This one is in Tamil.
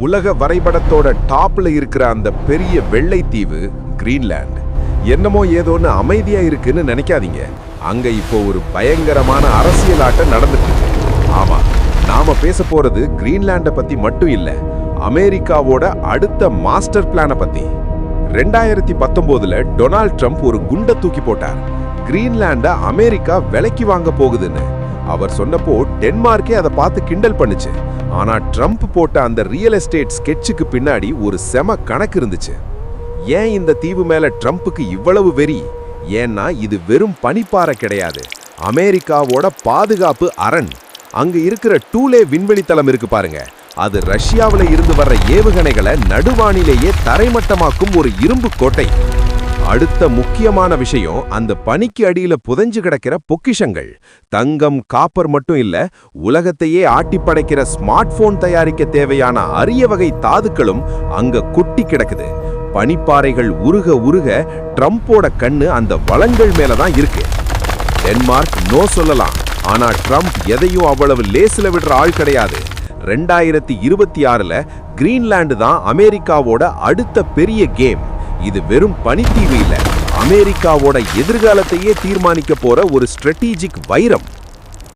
உலக வரைபடத்தோட டாப்ல இருக்கிற அந்த பெரிய வெள்ளை தீவு கிரீன்லாந்து. என்னமோ ஏதோன்னு அமைதியா இருக்குன்னு நினைக்காதீங்க. அங்க இப்போ ஒரு பயங்கரமான அரசியல் ஆட்டம் நடந்துட்டு இருக்கு. ஆமா, நாம பேச போறது கிரீன்லாண்ட பத்தி மட்டும் இல்ல, அமெரிக்காவோட அடுத்த மாஸ்டர் பிளான பத்தி. 2019ல டொனால்ட் ட்ரம்ப் ஒரு குண்டை தூக்கி போட்டார். கிரீன்லாண்ட அமெரிக்கா விலைக்கு வாங்க போகுதுன்னு அவர் சொன்னப்போ டென்மார்க்கே அதை பார்த்து கிண்டல் பண்ணுச்சு. ஆனா ட்ரம்ப் போட்ட அந்த ரியல் எஸ்டேட் ஸ்கெட்சுக்கு பின்னாடி ஒரு செம கணக்கு இருந்துச்சு. ஏன் இந்த தீவு மேல ட்ரம்ப்புக்கு இவ்வளவு வெறி? ஏன்னா இது வெறும் பனிப்பாறை கிடையாது, அமெரிக்காவோட பாதுகாப்பு அரண். அங்க இருக்கிற டூலே விண்வெளி தளம் இருக்கு பாருங்க, அது ரஷ்யாவில இருந்து வர்ற ஏவுகணைகளை நடுவானிலேயே தரைமட்டமாக்கும் ஒரு இரும்பு கோட்டை. அடுத்த முக்கியமான விஷயம், அந்த பனிக்கு அடியில புதைஞ்சு கிடக்கிற பொக்கிஷங்கள். தங்கம், காப்பர் மட்டும் இல்ல, உலகத்தையே ஆட்டி படைக்கிற ஸ்மார்ட் போன் தயாரிக்க தேவையான அரிய வகை தாதுக்களும் அங்க கொட்டி கிடக்குது. பனிப்பாறைகள் உருக உருக ட்ரம்போட கண்ணு அந்த வளங்கள் மேலதான் இருக்கு. டென்மார்க் நோ சொல்லலாம், ஆனா ட்ரம்ப் எதையும் அவ்வளவு லேசில விடுற ஆள் கிடையாது. 2026ல கிரீன்லாந்து தான் அமெரிக்காவோட அடுத்த பெரிய கேம். இது வெறும் பனித்தீவு இல்ல, அமெரிக்காவோட எதிர்காலத்தையே தீர்மானிக்க போற ஒரு ஸ்ட்ராட்டஜிக் வைரம்.